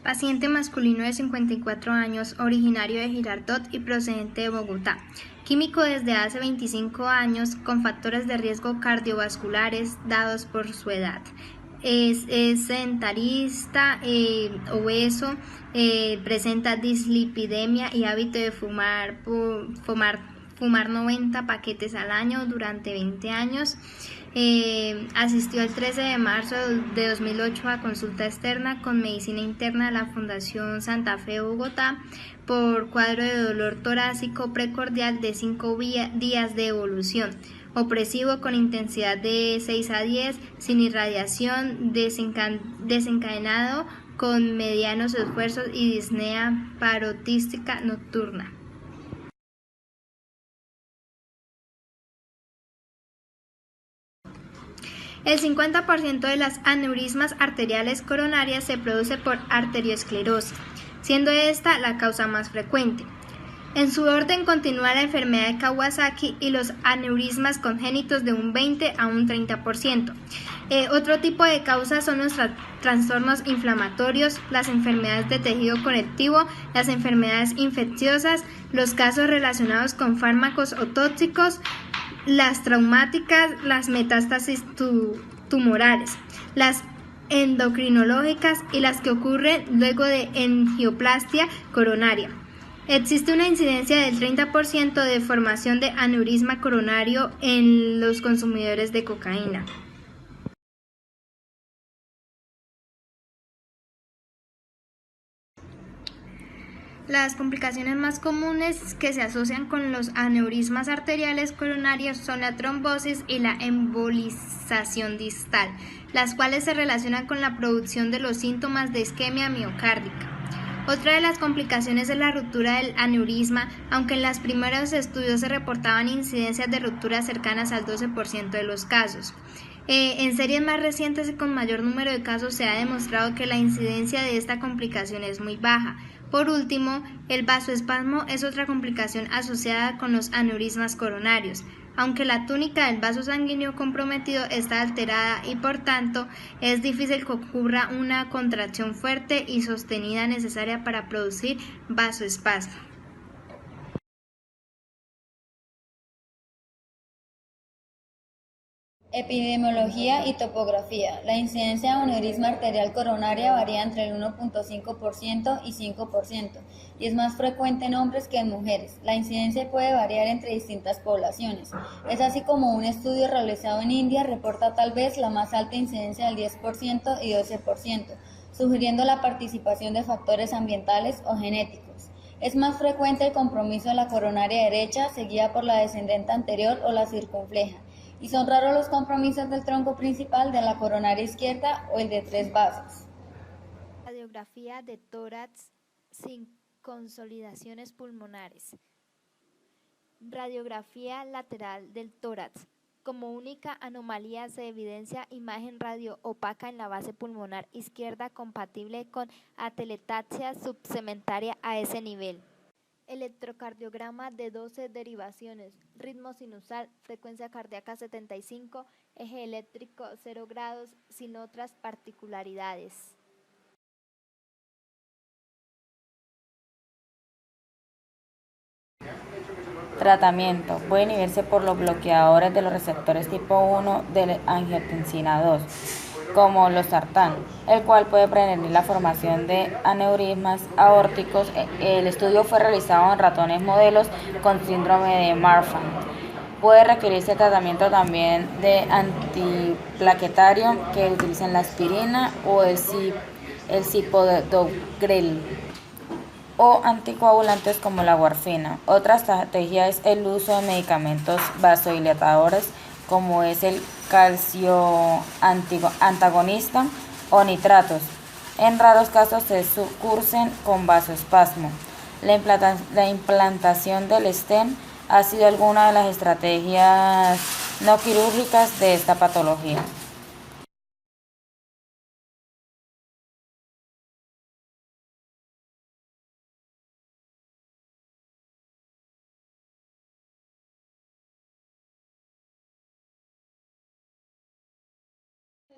Paciente masculino de 54 años, originario de Girardot y procedente de Bogotá. Químico desde hace 25 años, con factores de riesgo cardiovasculares dados por su edad. Es sedentarista, obeso, presenta dislipidemia y hábito de fumar 90 paquetes al año durante 20 años. Asistió el 13 de marzo de 2008 a consulta externa con medicina interna de la Fundación Santa Fe Bogotá por cuadro de dolor torácico precordial de 5 días de evolución, opresivo con intensidad de 6 a 10, sin irradiación, desencadenado con medianos esfuerzos y disnea parotística nocturna. El 50% de las aneurismas arteriales coronarias se produce por arteriosclerosis, siendo esta la causa más frecuente. En su orden continúa la enfermedad de Kawasaki y los aneurismas congénitos de un 20 a un 30%. Otro tipo de causas son los trastornos inflamatorios, las enfermedades de tejido conectivo, las enfermedades infecciosas, los casos relacionados con fármacos o tóxicos, las traumáticas, las metástasis tumorales, las endocrinológicas y las que ocurren luego de angioplastia coronaria. Existe una incidencia del 30% de formación de aneurisma coronario en los consumidores de cocaína. Las complicaciones más comunes que se asocian con los aneurismas arteriales coronarios son la trombosis y la embolización distal, las cuales se relacionan con la producción de los síntomas de isquemia miocárdica. Otra de las complicaciones es la ruptura del aneurisma, aunque en los primeros estudios se reportaban incidencias de ruptura cercanas al 12% de los casos. En series más recientes y con mayor número de casos se ha demostrado que la incidencia de esta complicación es muy baja. Por último, el vasoespasmo es otra complicación asociada con los aneurismas coronarios. Aunque la túnica del vaso sanguíneo comprometido está alterada y por tanto es difícil que ocurra una contracción fuerte y sostenida necesaria para producir vasoespasmo. Epidemiología y topografía. La incidencia de aneurisma arterial coronaria varía entre el 1.5% y 5% y es más frecuente en hombres que en mujeres. La incidencia puede variar entre distintas poblaciones. Es así como un estudio realizado en India reporta tal vez la más alta incidencia del 10% y 12%, sugiriendo la participación de factores ambientales o genéticos. Es más frecuente el compromiso de la coronaria derecha, seguida por la descendente anterior o la circunfleja, y son raros los compromisos del tronco principal de la coronaria izquierda o el de 3 vasos. Radiografía de tórax sin consolidaciones pulmonares. Radiografía lateral del tórax. Como única anomalía se evidencia imagen radio opaca en la base pulmonar izquierda compatible con atelectasia subsegmentaria a ese nivel. Electrocardiograma de 12 derivaciones, ritmo sinusal, frecuencia cardíaca 75, eje eléctrico 0 grados, sin otras particularidades. Tratamiento. Puede inhibirse por los bloqueadores de los receptores tipo 1 de angiotensina 2, como los sartán, el cual puede prevenir la formación de aneurismas aórticos. El estudio fue realizado en ratones modelos con síndrome de Marfan. Puede requerirse tratamiento también de antiplaquetario que utilicen la aspirina o el cipodogrel o anticoagulantes como la warfarina. Otra estrategia es el uso de medicamentos vasodilatadores como es el calcio antagonista o nitratos. En raros casos se cursen con vasoespasmo. La implantación del stent ha sido alguna de las estrategias no quirúrgicas de esta patología.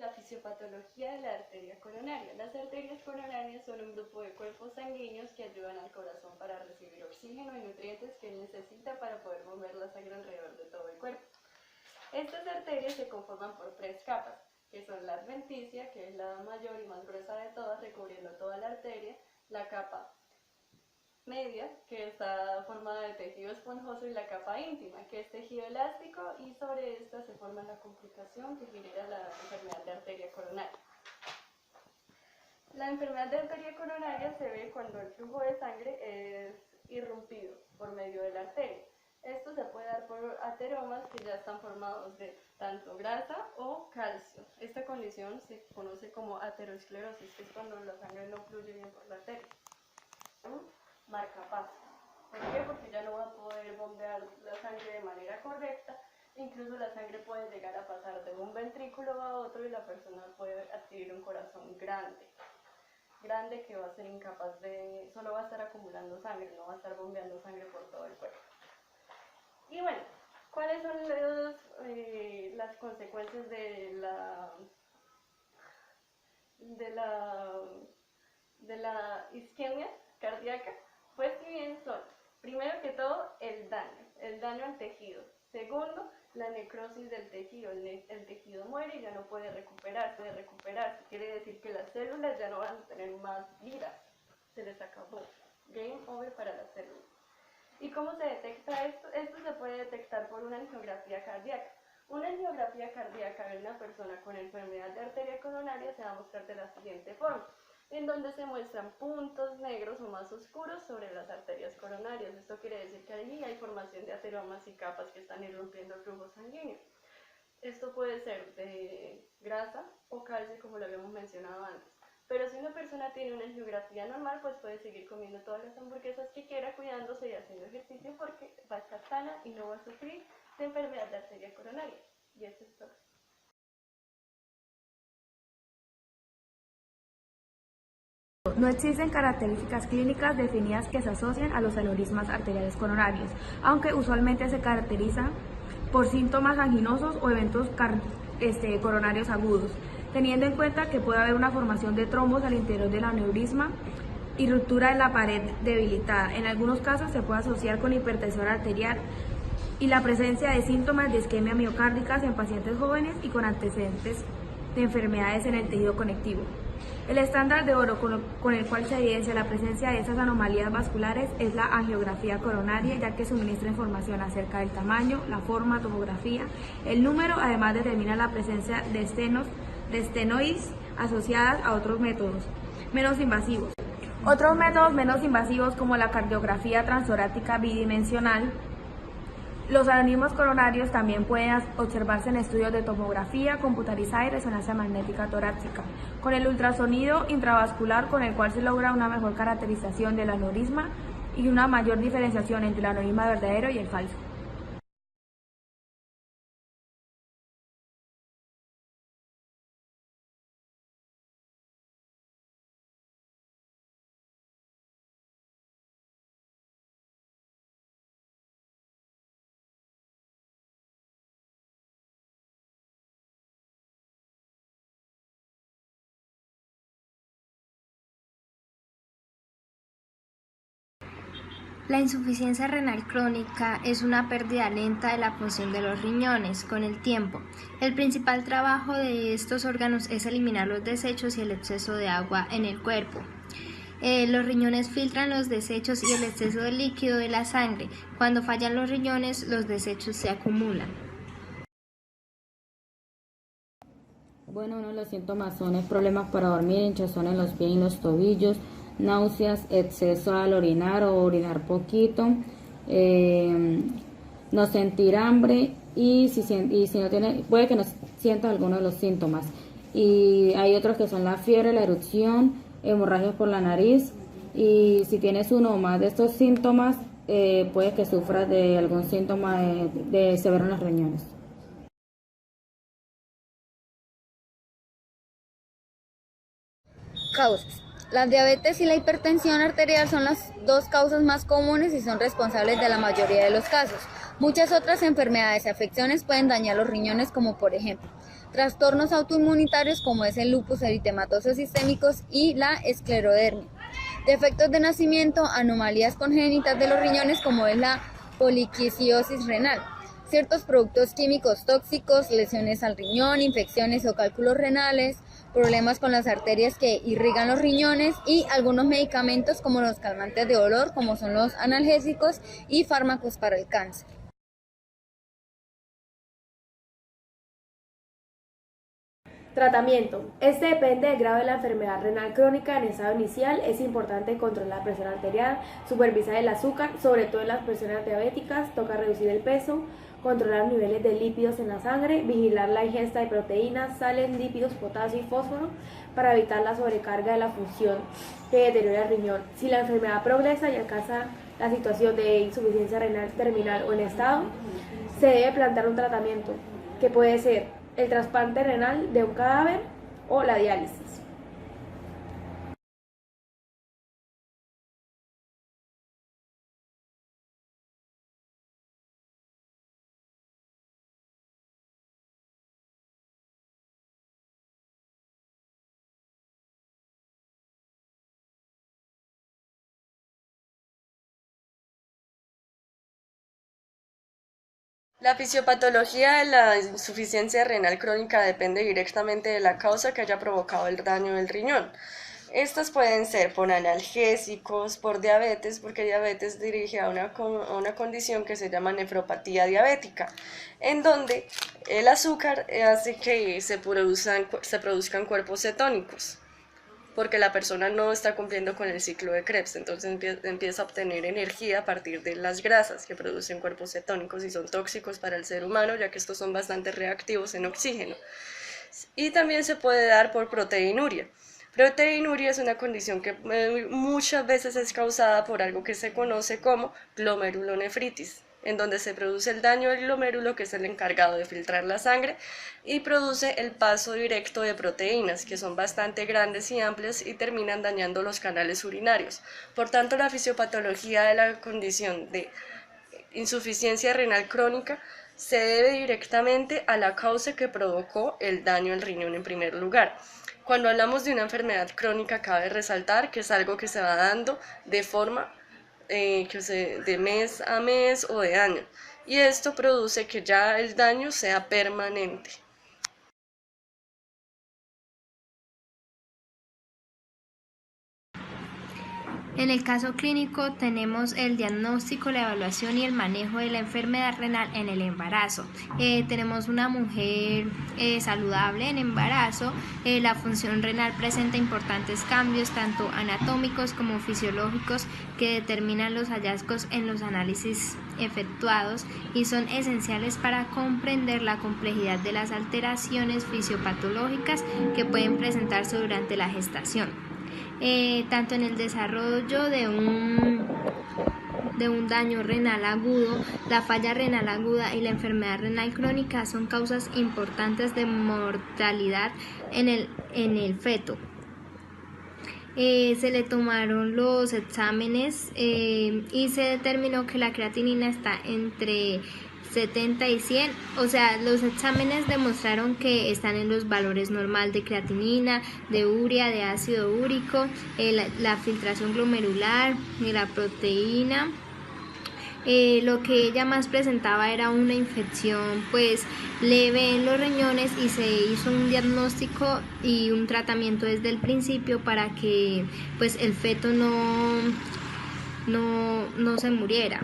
la fisiopatología de la arteria coronaria. Las arterias coronarias son un grupo de cuerpos sanguíneos que ayudan al corazón para recibir oxígeno y nutrientes que él necesita para poder mover la sangre alrededor de todo el cuerpo. Estas arterias se conforman por 3 capas, que son la adventicia, que es la mayor y más gruesa de todas, recubriendo toda la arteria, la capa media, que está formada de tejido esponjoso, y la capa íntima, que es tejido elástico, y sobre esta se forma la complicación que genera la enfermedad de arteria coronaria. La enfermedad de arteria coronaria se ve cuando el flujo de sangre es irrumpido por medio de la arteria. Esto se puede dar por ateromas que ya están formados de tanto grasa o calcio. Esta condición se conoce como aterosclerosis, que es cuando la sangre no fluye bien por la arteria. Marcapaso. ¿Por qué? Porque ya no va a poder bombear la sangre de manera correcta. Incluso la sangre puede llegar a pasar de un ventrículo a otro y la persona puede adquirir un corazón grande que va a ser incapaz de, solo va a estar acumulando sangre, no va a estar bombeando sangre por todo el cuerpo. Y bueno, ¿cuáles son las consecuencias de la isquemia cardíaca? Pues si bien son, primero que todo, el daño al tejido. Segundo, la necrosis del tejido. El tejido muere y ya no puede recuperarse. Quiere decir que las células ya no van a tener más vida. Se les acabó. Game over para las células. ¿Y cómo se detecta esto? Esto se puede detectar por una angiografía cardíaca. Una angiografía cardíaca de una persona con enfermedad de arteria coronaria se va a mostrar de la siguiente forma, en donde se muestran puntos negros o más oscuros sobre las arterias coronarias. Esto quiere decir que allí hay formación de ateromas y capas que están irrumpiendo el flujo sanguíneo. Esto puede ser de grasa o calcio, como lo habíamos mencionado antes. Pero si una persona tiene una angiografía normal, pues puede seguir comiendo todas las hamburguesas que quiera, cuidándose y haciendo ejercicio, porque va a estar sana y no va a sufrir de enfermedad de arteria coronaria. Y eso es todo. No existen características clínicas definidas que se asocien a los aneurismas arteriales coronarios, aunque usualmente se caracteriza por síntomas anginosos o eventos coronarios agudos, teniendo en cuenta que puede haber una formación de trombos al interior del aneurisma y ruptura de la pared debilitada. En algunos casos se puede asociar con hipertensión arterial y la presencia de síntomas de isquemia miocárdicas en pacientes jóvenes y con antecedentes de enfermedades en el tejido conectivo. El estándar de oro con el cual se evidencia la presencia de estas anomalías vasculares es la angiografía coronaria, ya que suministra información acerca del tamaño, la forma, topografía, el número, además determina la presencia de estenoides asociadas a otros métodos menos invasivos. Otros métodos menos invasivos como la cardiografía transtorácica bidimensional. Los aneurismas coronarios también pueden observarse en estudios de tomografía computarizada y resonancia magnética torácica, con el ultrasonido intravascular, con el cual se logra una mejor caracterización del aneurisma y una mayor diferenciación entre el aneurisma verdadero y el falso. La insuficiencia renal crónica es una pérdida lenta de la función de los riñones con el tiempo. El principal trabajo de estos órganos es eliminar los desechos y el exceso de agua en el cuerpo. Los riñones filtran los desechos y el exceso de líquido de la sangre. Cuando fallan los riñones, los desechos se acumulan. Bueno, uno de los síntomas son problemas para dormir, hinchazón en los pies y los tobillos, náuseas, exceso al orinar o orinar poquito, no sentir hambre y si no tiene, puede que no sientas alguno de los síntomas. Y hay otros que son la fiebre, la erupción, hemorragias por la nariz, y si tienes uno o más de estos síntomas, puede que sufras de algún síntoma de severo en los riñones. Causas. La diabetes y la hipertensión arterial son las dos causas más comunes y son responsables de la mayoría de los casos. Muchas otras enfermedades y afecciones pueden dañar los riñones, como por ejemplo trastornos autoinmunitarios como es el lupus eritematoso sistémicos y la esclerodermia, defectos de nacimiento, anomalías congénitas de los riñones como es la poliquisiosis renal, ciertos productos químicos tóxicos, lesiones al riñón, infecciones o cálculos renales, problemas con las arterias que irrigan los riñones y algunos medicamentos como los calmantes de dolor, como son los analgésicos y fármacos para el cáncer. Tratamiento. Este depende del grado de la enfermedad renal crónica. En estado inicial es importante controlar la presión arterial, supervisar el azúcar, sobre todo en las personas diabéticas, toca reducir el peso, controlar los niveles de lípidos en la sangre, vigilar la ingesta de proteínas, sales, lípidos, potasio y fósforo para evitar la sobrecarga de la función que deteriora el riñón. Si la enfermedad progresa y alcanza la situación de insuficiencia renal terminal o en estado, se debe plantear un tratamiento que puede ser el trasplante renal de un cadáver o la diálisis. La fisiopatología de la insuficiencia renal crónica depende directamente de la causa que haya provocado el daño del riñón. Estas pueden ser por analgésicos, por diabetes, porque diabetes dirige a una condición que se llama nefropatía diabética, en donde el azúcar hace que se produzcan cuerpos cetónicos, porque la persona no está cumpliendo con el ciclo de Krebs, entonces empieza a obtener energía a partir de las grasas que producen cuerpos cetónicos y son tóxicos para el ser humano, ya que estos son bastante reactivos en oxígeno. Y también se puede dar por proteinuria. Proteinuria es una condición que muchas veces es causada por algo que se conoce como glomerulonefritis, en donde se produce el daño del glomérulo, que es el encargado de filtrar la sangre, y produce el paso directo de proteínas, que son bastante grandes y amplias y terminan dañando los canales urinarios. Por tanto, la fisiopatología de la condición de insuficiencia renal crónica se debe directamente a la causa que provocó el daño al riñón en primer lugar. Cuando hablamos de una enfermedad crónica, cabe resaltar que es algo que se va dando de forma de mes a mes o de año, y esto produce que ya el daño sea permanente. En el caso clínico tenemos el diagnóstico, la evaluación y el manejo de la enfermedad renal en el embarazo. Tenemos una mujer saludable en embarazo. La función renal presenta importantes cambios tanto anatómicos como fisiológicos que determinan los hallazgos en los análisis efectuados y son esenciales para comprender la complejidad de las alteraciones fisiopatológicas que pueden presentarse durante la gestación. Tanto en el desarrollo de un daño renal agudo, la falla renal aguda y la enfermedad renal crónica son causas importantes de mortalidad en el feto. Se le tomaron los exámenes y se determinó que la creatinina está entre 70 y 100, o sea, los exámenes demostraron que están en los valores normal de creatinina, de urea, de ácido úrico, la filtración glomerular, la proteína. Lo que ella más presentaba era una infección pues leve en los riñones y se hizo un diagnóstico y un tratamiento desde el principio para que pues el feto no se muriera.